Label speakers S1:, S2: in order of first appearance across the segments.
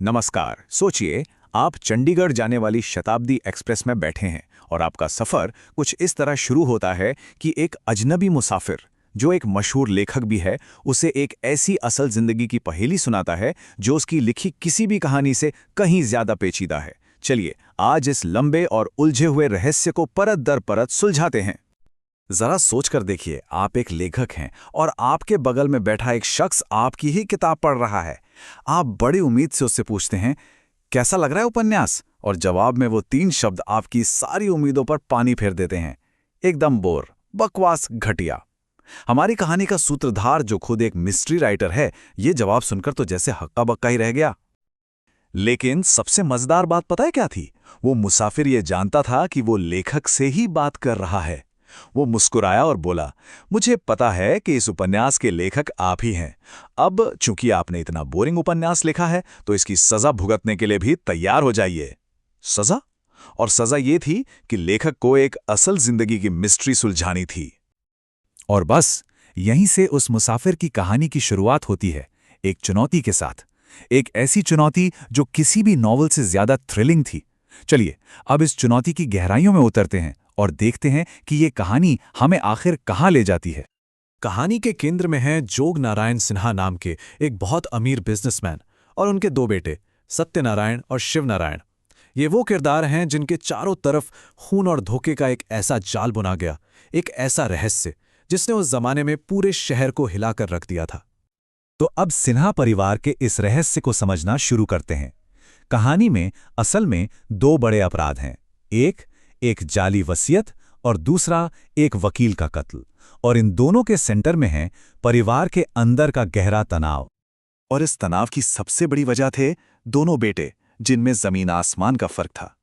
S1: नमस्कार। सोचिए, आप चंडीगढ़ जाने वाली शताब्दी एक्सप्रेस में बैठे हैं और आपका सफ़र कुछ इस तरह शुरू होता है कि एक अजनबी मुसाफिर, जो एक मशहूर लेखक भी है, उसे एक ऐसी असल ज़िंदगी की पहेली सुनाता है जो उसकी लिखी किसी भी कहानी से कहीं ज़्यादा पेचीदा है। चलिए, आज इस लंबे और उलझे हुए रहस्य को परत दर परत सुलझाते हैं। जरा सोच कर देखिए, आप एक लेखक हैं और आपके बगल में बैठा एक शख्स आपकी ही किताब पढ़ रहा है। आप बड़ी उम्मीद से उससे पूछते हैं, कैसा लग रहा है उपन्यास? और जवाब में वो 3 शब्द आपकी सारी उम्मीदों पर पानी फेर देते हैं। एकदम बोर, बकवास, घटिया। हमारी कहानी का सूत्रधार, जो खुद एक मिस्ट्री राइटर है, ये जवाब सुनकर तो जैसे हक्का बक्का ही रह गया। लेकिन सबसे मजेदार बात पता है क्या थी? वो मुसाफिर ये जानता था कि वो लेखक से ही बात कर रहा है। वो मुस्कुराया और बोला, मुझे पता है कि इस उपन्यास के लेखक आप ही हैं। अब चूंकि आपने इतना बोरिंग उपन्यास लिखा है, तो इसकी सजा भुगतने के लिए भी तैयार हो जाइए। सजा? और सजा ये थी कि लेखक को एक असल जिंदगी की मिस्ट्री सुलझानी थी। और बस यहीं से उस मुसाफिर की कहानी की शुरुआत होती है, एक चुनौती के साथ। एक ऐसी चुनौती जो किसी भी नॉवल से ज्यादा थ्रिलिंग थी। चलिए, अब इस चुनौती की गहराइयों में उतरते हैं और देखते हैं कि ये कहानी हमें आखिर कहाँ ले जाती है।
S2: कहानी के केंद्र में हैं जोग नारायण सिन्हा नाम के एक बहुत अमीर बिजनेसमैन और उनके 2 बेटे, सत्यनारायण और शिव नारायण। ये वो किरदार हैं जिनके चारों तरफ खून और धोखे का एक ऐसा जाल बुना गया, एक ऐसा रहस्य जिसने उस जमाने में पूरे शहर को हिलाकर रख दिया था।
S3: तो अब सिन्हा परिवार के इस रहस्य को समझना शुरू करते हैं। कहानी में असल में 2 बड़े अपराध हैं। एक जाली वसीयत और दूसरा एक वकील का कत्ल। और इन दोनों के सेंटर में है परिवार के अंदर का गहरा तनाव।
S1: और इस तनाव की सबसे बड़ी वजह थे दोनों बेटे, जिनमें जमीन आसमान का फर्क था।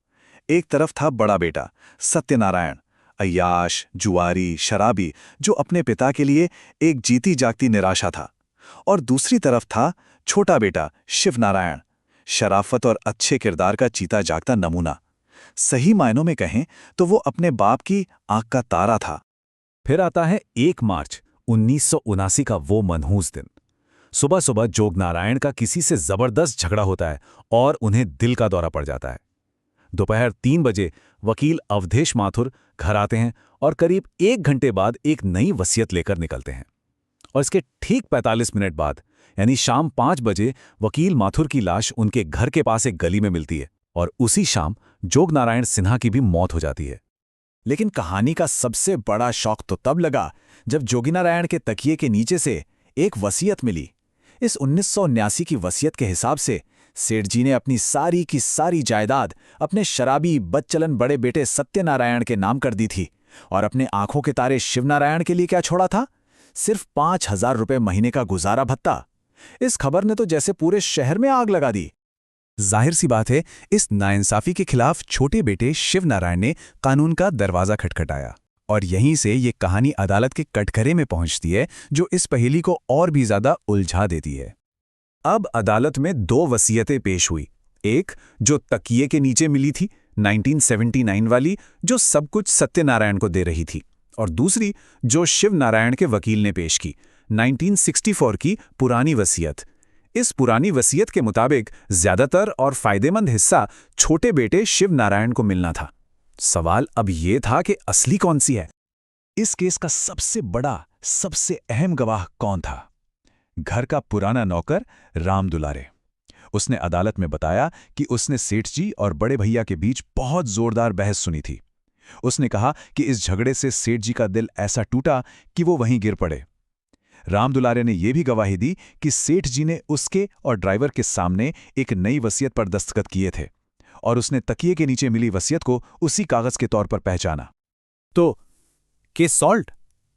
S1: एक तरफ था बड़ा बेटा सत्यनारायण, अय्याश, जुआरी, शराबी, जो अपने पिता के लिए एक जीती जागती निराशा था। और दूसरी तरफ था छोटा बेटा शिव नारायण, शराफत और अच्छे किरदार का जीता जागता नमूना। सही मायनों में कहें तो वो अपने बाप की आंख का तारा था।
S3: फिर आता है 1 मार्च 1979 का वो मनहूस दिन। सुबह सुबह जोग नारायण का किसी से जबरदस्त झगड़ा होता है और उन्हें दिल का दौरा पड़ जाता है। दोपहर 3 बजे वकील अवधेश माथुर घर आते हैं और करीब 1 घंटे बाद एक नई वसीयत लेकर निकलते हैं। और इसके ठीक 45 मिनट बाद, यानी शाम 5 बजे, वकील माथुर की लाश उनके घर के पास एक गली में मिलती है और उसी शाम जोग नारायण सिन्हा की भी मौत हो जाती है।
S1: लेकिन कहानी का सबसे बड़ा शौक तो तब लगा जब जोगी नारायण के तकिए के नीचे से एक वसीयत मिली। इस 1979 की वसीयत के हिसाब से सेठ जी ने अपनी सारी की सारी जायदाद अपने शराबी बदचलन बड़े बेटे सत्यनारायण के नाम कर दी थी। और अपने आंखों के तारे शिवनारायण के लिए क्या छोड़ा था? सिर्फ 5,000 रुपये महीने का गुजारा भत्ता। इस खबर ने तो जैसे पूरे शहर में आग लगा दी।
S3: जाहिर सी बात है, इस नाइंसाफी के खिलाफ छोटे बेटे शिव नारायण ने कानून का दरवाजा खटखटाया। और यहीं से ये कहानी अदालत के कटघरे में पहुंचती है, जो इस पहेली को और भी ज्यादा उलझा देती है। अब अदालत में 2 वसीयतें पेश हुई। एक जो तकिए के नीचे मिली थी, 1979 वाली, जो सब कुछ सत्यनारायण को दे रही थी। और दूसरी जो शिव नारायण के वकील ने पेश की, 1964 की पुरानी वसीयत। इस पुरानी वसीयत के मुताबिक ज्यादातर और फायदेमंद हिस्सा छोटे बेटे शिव नारायण को मिलना था। सवाल अब यह था कि असली कौन सी है? इस केस का सबसे बड़ा, सबसे अहम गवाह कौन था? घर का पुराना नौकर राम दुलारे। उसने अदालत में बताया कि उसने सेठ जी और बड़े भैया के बीच बहुत जोरदार बहस सुनी थी। उसने कहा कि इस झगड़े से सेठ जी का दिल ऐसा टूटा कि वो वहीं गिर पड़े। राम दुलारे ने यह भी गवाही दी कि सेठ जी ने उसके और ड्राइवर के सामने एक नई वसीयत पर दस्तखत किए थे और उसने तकिए के नीचे मिली वसीयत को उसी कागज के तौर पर पहचाना।
S2: तो केस सॉल्व?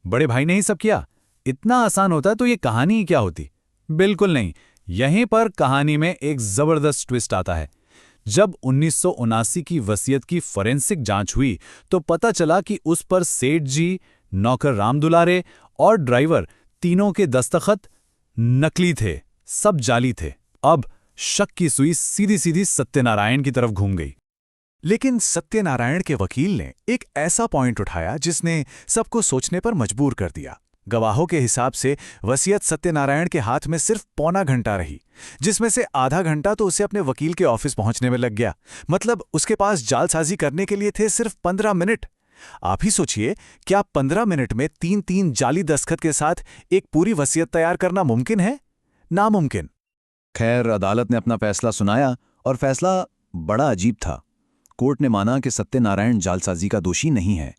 S2: बड़े भाई ने ही सब किया? इतना आसान होता तो ये कहानी ही क्या होती? बिल्कुल नहीं। यहीं पर कहानी में एक जबरदस्त ट्विस्ट आता है। जब 1979 की वसीयत की फोरेंसिक जांच हुई तो पता चला कि उस पर सेठ जी, नौकर राम दुलारे और ड्राइवर, तीनों के दस्तखत नकली थे, सब जाली थे। अब शक की सुई सीधी सीधी सत्यनारायण की तरफ घूम गई।
S1: लेकिन सत्यनारायण के वकील ने एक ऐसा पॉइंट उठाया जिसने सबको सोचने पर मजबूर कर दिया।
S3: गवाहों के हिसाब से वसीयत सत्यनारायण के हाथ में सिर्फ पौना घंटा रही, जिसमें से आधा घंटा तो उसे अपने वकील के ऑफिस पहुंचने में लग गया। मतलब उसके पास जालसाजी करने के लिए थे सिर्फ 15 मिनट। आप ही सोचिए, क्या 15 मिनट में 3-3 जाली दस्तखत के साथ एक पूरी वसीयत तैयार करना मुमकिन है? नामुमकिन।
S2: खैर, अदालत ने अपना फैसला सुनाया और फैसला बड़ा अजीब था। कोर्ट ने माना कि सत्यनारायण जालसाजी का दोषी नहीं है,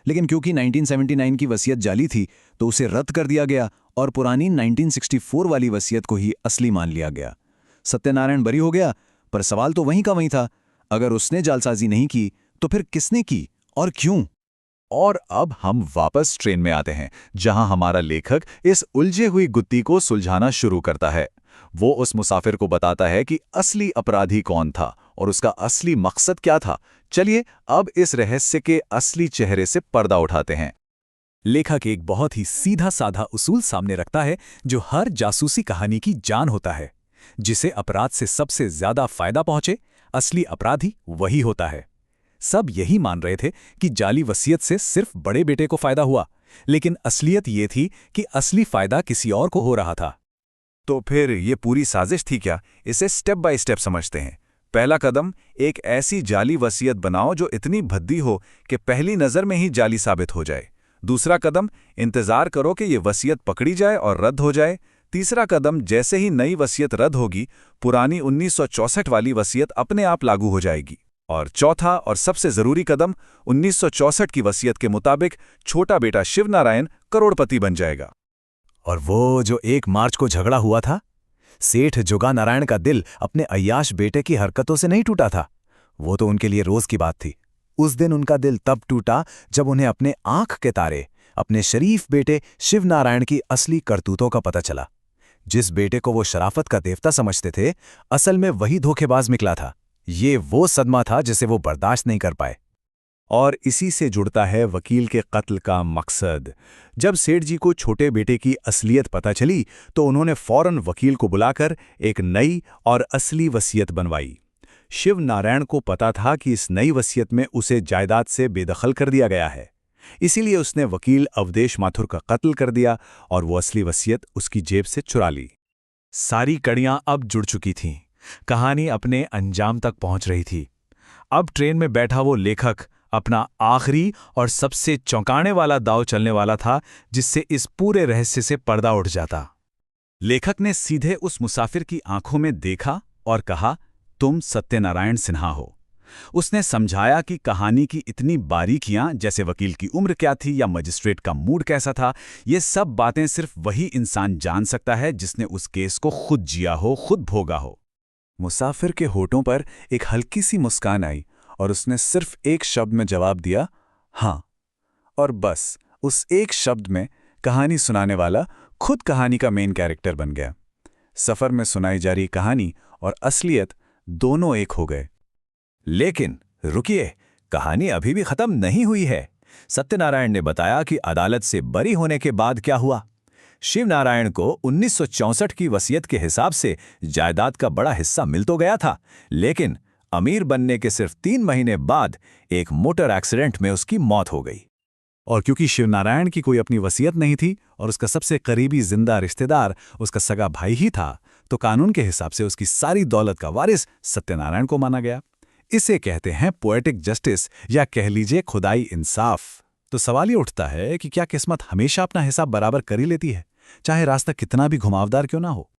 S2: लेकिन क्योंकि 1979 की वसीयत जाली थी तो उसे रद्द कर दिया गया और पुरानी 1964 वाली वसीयत को ही असली मान लिया गया। सत्यनारायण बरी हो गया, पर सवाल तो वहीं का वहीं था। अगर उसने जालसाजी नहीं की तो फिर किसने की और क्यों?
S1: और अब हम वापस ट्रेन में आते हैं, जहां हमारा लेखक इस उलझे हुई गुत्थी को सुलझाना शुरू करता है। वो उस मुसाफिर को बताता है कि असली अपराधी कौन था और उसका असली मकसद क्या था। चलिए अब इस रहस्य के असली चेहरे से पर्दा उठाते हैं।
S3: लेखक एक बहुत ही सीधा साधा उसूल सामने रखता है जो हर जासूसी कहानी की जान होता है। जिसे अपराध से सबसे ज्यादा फायदा पहुंचे, असली अपराधी वही होता है। सब यही मान रहे थे कि जाली वसीयत से सिर्फ बड़े बेटे को फायदा हुआ, लेकिन असलियत ये थी कि असली फायदा किसी और को हो रहा था।
S1: तो फिर ये पूरी साजिश थी क्या? इसे स्टेप बाय स्टेप समझते हैं। पहला कदम, एक ऐसी जाली वसीयत बनाओ जो इतनी भद्दी हो कि पहली नज़र में ही जाली साबित हो जाए। दूसरा कदम, इंतजार करो कि ये वसीयत पकड़ी जाए और रद्द हो जाए। तीसरा कदम, जैसे ही नई वसीयत रद्द होगी, पुरानी 1964 वाली वसीयत अपने आप लागू हो जाएगी। और चौथा और सबसे जरूरी कदम, 1964 की वसीयत के मुताबिक छोटा बेटा शिवनारायण करोड़पति बन जाएगा।
S3: और वो जो 1 मार्च को झगड़ा हुआ था, सेठ जोगा नारायण का दिल अपने अय्याश बेटे की हरकतों से नहीं टूटा था। वो तो उनके लिए रोज की बात थी। उस दिन उनका दिल तब टूटा जब उन्हें अपने आंख के तारे, अपने शरीफ बेटे शिवनारायण की असली करतूतों का पता चला। जिस बेटे को वो शराफत का देवता समझते थे, असल में वही धोखेबाज निकला था। ये वो सदमा था जिसे वो बर्दाश्त नहीं कर पाए।
S1: और इसी से जुड़ता है वकील के कत्ल का मकसद। जब सेठ जी को छोटे बेटे की असलियत पता चली तो उन्होंने फौरन वकील को बुलाकर एक नई और असली वसीयत बनवाई। शिव नारायण को पता था कि इस नई वसीयत में उसे जायदाद से बेदखल कर दिया गया है, इसीलिए उसने वकील अवधेश माथुर का कत्ल कर दिया और वो असली वसीयत उसकी जेब से चुरा ली। सारी कड़ियां अब जुड़ चुकी थीं। कहानी अपने अंजाम तक पहुंच रही थी। अब ट्रेन में बैठा वो लेखक अपना आखिरी और सबसे चौंकाने वाला दांव चलने वाला था, जिससे इस पूरे रहस्य से पर्दा उठ जाता। लेखक ने सीधे उस मुसाफिर की आंखों में देखा और कहा, तुम सत्यनारायण सिन्हा हो। उसने समझाया कि कहानी की इतनी बारीकियां, जैसे वकील की उम्र क्या थी या मजिस्ट्रेट का मूड कैसा था, ये सब बातें सिर्फ वही इंसान जान सकता है जिसने उस केस को खुद जिया हो, खुद भोगा हो।
S3: मुसाफिर के होठों पर एक हल्की सी मुस्कान आई और उसने सिर्फ एक शब्द में जवाब दिया, हाँ। और बस उस एक शब्द में कहानी सुनाने वाला खुद कहानी का मेन कैरेक्टर बन गया। सफर में सुनाई जा रही कहानी और असलियत दोनों एक हो गए।
S1: लेकिन रुकिए, कहानी अभी भी खत्म नहीं हुई है। सत्यनारायण ने बताया कि अदालत से बरी होने के बाद क्या हुआ। शिवनारायण को 1964 की वसीयत के हिसाब से जायदाद का बड़ा हिस्सा मिल तो गया था, लेकिन अमीर बनने के सिर्फ 3 महीने बाद एक मोटर एक्सीडेंट में उसकी मौत हो गई।
S3: और क्योंकि शिवनारायण की कोई अपनी वसीयत नहीं थी और उसका सबसे करीबी जिंदा रिश्तेदार उसका सगा भाई ही था, तो कानून के हिसाब से उसकी सारी दौलत का वारिस सत्यनारायण को माना गया। इसे कहते हैं पोएटिक जस्टिस, या कह लीजिए खुदाई इंसाफ। तो सवाल ये उठता है कि क्या किस्मत हमेशा अपना हिसाब बराबर कर ही लेती है, चाहे रास्ता कितना भी घुमावदार क्यों ना हो?